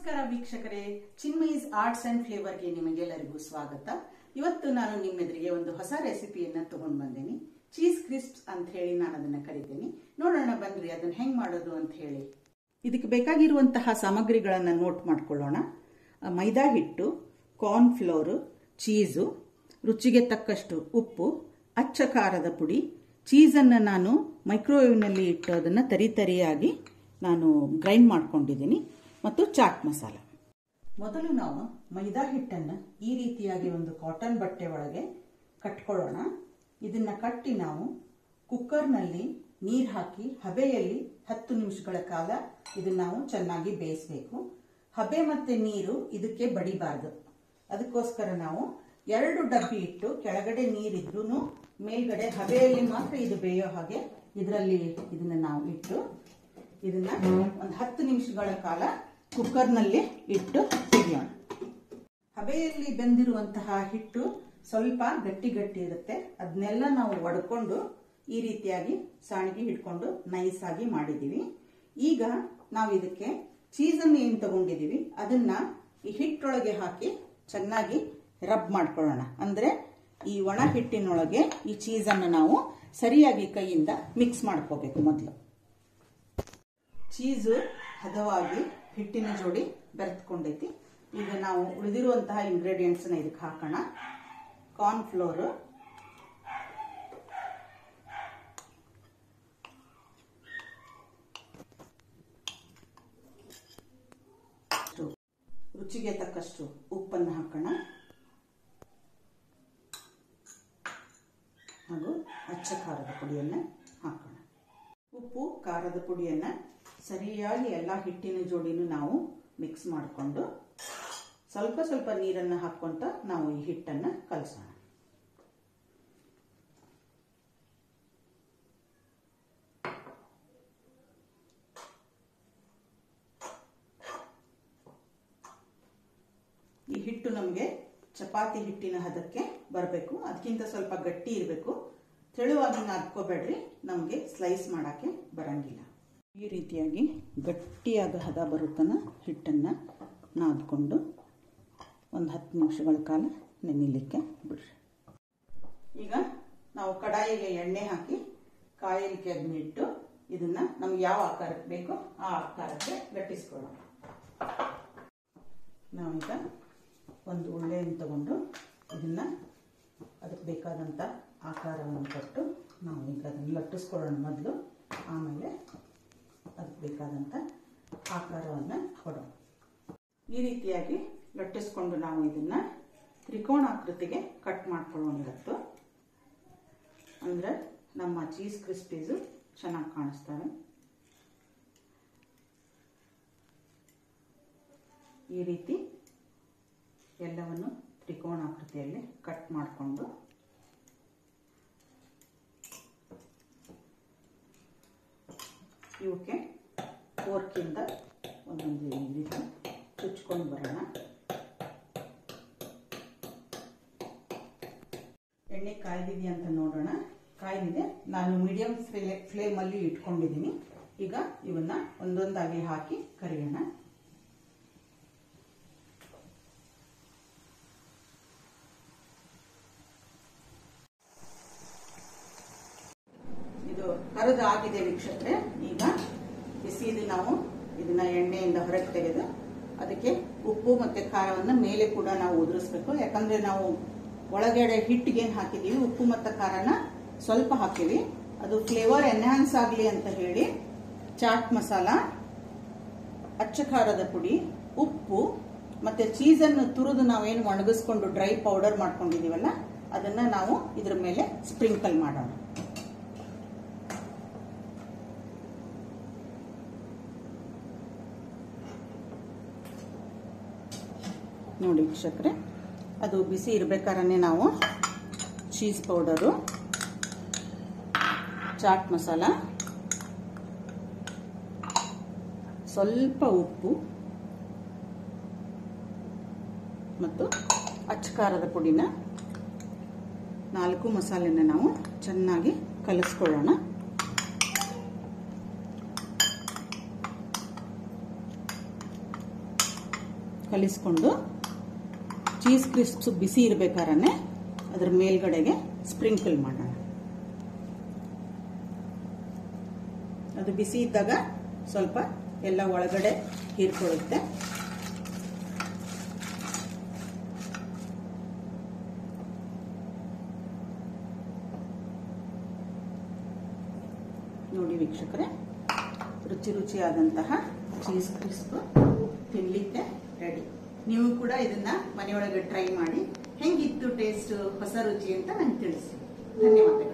ನಮಸ್ಕಾರ ವೀಕ್ಷಕರೇ, ಚಿನ್ಮಯಿಸ್ arts and ಫ್ಲೇವರ್ಗೆ ನಿಮಗೆಲ್ಲರಿಗೂ ಸ್ವಾಗತ. ಇವತ್ತು ನಾನು ನಿಮ್ಮೆದುರಿಗೆ ಒಂದು ಹೊಸ ರೆಸಿಪಿಯನ್ನ ತಗೊಂಡು ಬಂದೇನಿ. ಚೀಸ್ ಕ್ರಿಸ್ಪ್ಸ್ ಅಂತ ಹೇಳಿ ನಾನು ಅದನ್ನ ಕರಿತೀನಿ. ನೋಡೋಣ ಬನ್ರಿ ಅದನ್ನ ಹೆಂಗ್ ಮಾಡೋದು ಅಂತ ಹೇಳಿ. ಇದಕ್ಕೆ ಬೇಕಾಗಿರುವಂತಹ ಸಾಮಗ್ರಿಗಳನ್ನ ನೋಟ್ ಮಾಡ್ಕೊಳ್ಳೋಣ. ಮೈದಾ ಹಿಟ್ಟು, ಕಾರ್ನ್ ಫ್ಲೋರ್, ಚೀಸು, ರುಚಿಗೆ ತಕ್ಕಷ್ಟು ಉಪ್ಪು, ಅಚ್ಚ ಖಾರದ ಪುಡಿ, ಚೀಸನ್ನು ನಾನು ಮೈಕ್ರೋವೇವ್ನಲ್ಲಿ ಇಟ್ಟು ಅದನ್ನು ತರಿಯಾಗಿ ನಾನು ಗ್ರೈಂಡ್ ಮಾಡ್ಕೊಂಡಿದ್ದೀನಿ, ಮತ್ತು ಚಾಟ್ ಮಸಾಲ. ಮೊದಲು ನಾವು ಮೈದಾ ಹಿಟ್ಟನ್ನು ಈ ರೀತಿಯಾಗಿ ಒಂದು ಕಾಟನ್ ಬಟ್ಟೆ ಒಳಗೆ ಕಟ್ಕೊಳ್ಳೋಣ. ಇದನ್ನ ಕಟ್ಟಿ ನಾವು ಕುಕ್ಕರ್ನಲ್ಲಿ ನೀರು ಹಾಕಿ ಹಬೆಯಲ್ಲಿ 10 ನಿಮಿಷಗಳ ಕಾಲ ಇದನ್ನ ನಾವು ಚೆನ್ನಾಗಿ ಬೇಯಿಸಬೇಕು. ಹಬೆ ಮತ್ತೆ ನೀರು ಇದಕ್ಕೆ ಬಡಿಬಾರ್ದು. ಅದಕ್ಕೋಸ್ಕರ ನಾವು 2 ಡಬ್ಬಿ ಇಟ್ಟು ಕೆಳಗಡೆ ನೀರಿದ್ರೂ ಮೇಲ್ಗಡೆ ಹಬೆಯಲ್ಲಿ ಮಾತ್ರ ಇದು ಬೇಯೋ ಹಾಗೆ ಇದರಲ್ಲಿ ಇದನ್ನ ನಾವು ಇಟ್ಟು ಇದನ್ನ ಒಂದು 10 ನಿಮಿಷಗಳ ಕಾಲ ಕುಕ್ಕರ್ನಲ್ಲಿ ಇಟ್ಟು ತೆಗೆಯೋಣ. ಹಬೆಯಲ್ಲಿ ಬೆಂದಿರುವಂತಹ ಹಿಟ್ಟು ಸ್ವಲ್ಪ ಗಟ್ಟಿ ಗಟ್ಟಿ ಇರುತ್ತೆ. ಅದನ್ನೆಲ್ಲ ನಾವು ಒಡ್ಕೊಂಡು ಈ ರೀತಿಯಾಗಿ ಸಾಣಿಗೆ ಹಿಡ್ಕೊಂಡು ನೈಸ್ ಆಗಿ ಮಾಡಿದೀವಿ. ಈಗ ನಾವು ಇದಕ್ಕೆ ಚೀಸನ್ನು ಏನು ತಗೊಂಡಿದೀವಿ ಅದನ್ನ ಈ ಹಿಟ್ಟೊಳಗೆ ಹಾಕಿ ಚೆನ್ನಾಗಿ ರಬ್ ಮಾಡ್ಕೊಳ್ಳೋಣ. ಅಂದ್ರೆ ಈ ಒಣ ಹಿಟ್ಟಿನೊಳಗೆ ಈ ಚೀಸನ್ನು ನಾವು ಸರಿಯಾಗಿ ಕೈಯಿಂದ ಮಿಕ್ಸ್ ಮಾಡ್ಕೋಬೇಕು. ಮೊದಲು ಚೀಸು ಹದವಾಗಿ ಹಿಟ್ಟಿನ ಜೋಡಿ ಬೆರೆತ್ಕೊಂಡೈತಿ. ಈಗ ನಾವು ಉಳಿದಿರುವಂತಹ ಇಂಗ್ರೀಡಿಯೆಂಟ್ಸ್ ಇದಕ್ಕೆ ಹಾಕೋಣ. ಕಾರ್ನ್ ಫ್ಲೋರ್, ರುಚಿಗೆ ತಕ್ಕಷ್ಟು ಉಪ್ಪನ್ನು ಹಾಕೋಣ, ಹಾಗೂ ಅಚ್ಚ ಖಾರದ ಪುಡಿಯನ್ನು ಹಾಕೋಣ. ಉಪ್ಪು ಖಾರದ ಪುಡಿಯನ್ನು ಸರಿಯಾಗಿ ಎಲ್ಲ ಹಿಟ್ಟಿನ ಜೋಡಿನೂ ನಾವು ಮಿಕ್ಸ್ ಮಾಡಿಕೊಂಡು ಸ್ವಲ್ಪ ಸ್ವಲ್ಪ ನೀರನ್ನು ಹಾಕೊಂತ ನಾವು ಈ ಹಿಟ್ಟನ್ನು ಕಲಸೋಣ. ಈ ಹಿಟ್ಟು ನಮಗೆ ಚಪಾತಿ ಹಿಟ್ಟಿನ ಹದಕ್ಕೆ ಬರಬೇಕು. ಅದಕ್ಕಿಂತ ಸ್ವಲ್ಪ ಗಟ್ಟಿ ಇರಬೇಕು. ತೆಳುವಾಗಿ ನಾದ್ಕೋಬೇಡ್ರಿ, ನಮಗೆ ಸ್ಲೈಸ್ ಮಾಡಕ್ಕೆ ಬರಂಗಿಲ್ಲ. ಈ ರೀತಿಯಾಗಿ ಗಟ್ಟಿಯಾದ ಹದ ಬರುತ್ತನ ಹಿಟ್ಟನ್ನು ನಾದ್ಕೊಂಡು ಒಂದು 10 ನಿಮಿಷಗಳ ಕಾಲ ನೆನೆಯಲಿಕ್ಕೆ ಬಿಡ್ರಿ. ಈಗ ನಾವು ಕಡಾಯಿಗೆ ಎಣ್ಣೆ ಹಾಕಿ ಕಾಯಲಿಕ್ಕೆ ಅದನ್ನ ಇಟ್ಟು ಇದನ್ನ ನಮ್ಗೆ ಯಾವ ಆಕಾರಕ್ಕೆ ಬೇಕೋ ಆ ಆಕಾರಕ್ಕೆ ಲಟ್ಟಿಸ್ಕೊಳ್ಳೋಣ. ನಾವೀಗ ಒಂದು ಉಳ್ಳೆಯನ್ನು ತಗೊಂಡು ಇದನ್ನ ಅದಕ್ಕೆ ಬೇಕಾದಂಥ ಆಕಾರವನ್ನು ಕೊಟ್ಟು ನಾವು ಈಗ ಅದನ್ನು ಲಟ್ಟಿಸ್ಕೊಳ್ಳೋಣ ಮೊದಲು. ಆಮೇಲೆ ಅದಕ್ಕೆ ಬೇಕಾದಂಥ ಆಕಾರವನ್ನು ಕೊಡೋಣ. ಈ ರೀತಿಯಾಗಿ ಲಟ್ಟಿಸ್ಕೊಂಡು ನಾವು ಇದನ್ನ ತ್ರಿಕೋಣಾಕೃತಿಗೆ ಕಟ್ ಮಾಡ್ಕೊಳ್ಳೋಣ ಇವತ್ತು. ಅಂದ್ರೆ ನಮ್ಮ ಚೀಸ್ ಕ್ರಿಸ್ಪೀಸು ಚೆನ್ನಾಗಿ ಕಾಣಿಸ್ತವೆ. ಈ ರೀತಿ ಎಲ್ಲವನ್ನು ತ್ರಿಕೋಣಾಕೃತಿಯಲ್ಲಿ ಕಟ್ ಮಾಡಿಕೊಂಡು ಇವಕ್ಕೆ ಫೋರ್ಕಿಂದ ಒಂದೊಂದು ರೀತಿ ಚುಚ್ಕೊಂಡು ಬರೋಣ. ಎಣ್ಣೆ ಕಾಯ್ದಿದೆ ಅಂತ ನೋಡೋಣ. ಕಾಯ್ದಿದೆ. ನಾನು ಮೀಡಿಯಂ ಫ್ಲೇಮಲ್ಲಿ ಇಟ್ಕೊಂಡಿದ್ದೀನಿ. ಈಗ ಇವನ್ನ ಒಂದೊಂದಾಗಿ ಹಾಕಿ ಕರಿಯೋಣ. ಇದು ಕರಿದಾಗಿದೆ ವೀಕ್ಷಕರೇ. ಈಗ ಬಿಸಿದು ನಾವು ಇದನ್ನ ಎಣ್ಣೆಯಿಂದ ಹೊರಗೆ ತೆಗೆದು ಅದಕ್ಕೆ ಉಪ್ಪು ಮತ್ತೆ ಖಾರವನ್ನು ಮೇಲೆ ಕೂಡ ನಾವು ಉದುರಿಸ್ಬೇಕು. ಯಾಕಂದ್ರೆ ನಾವು ಒಳಗಡೆ ಹಿಟ್ಟಿಗೆ ಏನು ಹಾಕಿದೀವಿ ಉಪ್ಪು ಮತ್ತು ಖಾರನ ಸ್ವಲ್ಪ ಹಾಕಿವಿ. ಅದು ಫ್ಲೇವರ್ ಎನ್ಹಾನ್ಸ್ ಆಗಲಿ ಅಂತ ಹೇಳಿ ಚಾಟ್ ಮಸಾಲ, ಅಚ್ಚ ಖಾರದ ಪುಡಿ, ಉಪ್ಪು ಮತ್ತೆ ಚೀಸನ್ನು ತುರಿದು ನಾವೇನು ಒಣಗಿಸ್ಕೊಂಡು ಡ್ರೈ ಪೌಡರ್ ಮಾಡ್ಕೊಂಡಿದೀವಲ್ಲ ಅದನ್ನ ನಾವು ಇದ್ರ ಮೇಲೆ ಸ್ಪ್ರಿಂಕಲ್ ಮಾಡೋಣ. ನೋಡಿ ವೀಕ್ಷಕರೇ, ಅದು ಬಿಸಿ ಇರಬೇಕಾದ್ರೆ ನಾವು ಚೀಸ್ ಪೌಡರು, ಚಾಟ್ ಮಸಾಲ, ಸ್ವಲ್ಪ ಉಪ್ಪು ಮತ್ತು ಅಚ್ಚ ಖಾರದ ಪುಡಿನ 4 ಮಸಾಲೆನ ನಾವು ಚೆನ್ನಾಗಿ ಕಲಿಸ್ಕೊಳ್ಳೋಣ. ಕಲಿಸ್ಕೊಂಡು ಚೀಸ್ ಕ್ರಿಸ್ಪ್ಸ್ ಬಿಸಿ ಇರಬೇಕಾದ್ರೆ ಅದರ ಮೇಲ್ಗಡೆಗೆ ಸ್ಪ್ರಿಂಕಲ್ ಮಾಡೋಣ. ಅದು ಬಿಸಿ ಇದ್ದಾಗ ಸ್ವಲ್ಪ ಎಲ್ಲ ಒಳಗಡೆ ಹೀರ್ಕೊಳ್ಳುತ್ತೆ. ನೋಡಿ ವೀಕ್ಷಕರೇ, ರುಚಿಯಾದಂತಹ ಚೀಸ್ ಕ್ರಿಸ್ಪ್ ತಿನ್ಲಿಕ್ಕೆ ರೆಡಿ. ನೀವು ಕೂಡ ಇದನ್ನ ಮನೆಯೊಳಗೆ ಟ್ರೈ ಮಾಡಿ ಹೆಂಗಿತ್ತು ಟೇಸ್ಟ್, ಹೊಸ ರುಚಿ ಅಂತ ನಂಗೆ ತಿಳಿಸಿ. ಧನ್ಯವಾದಗಳು.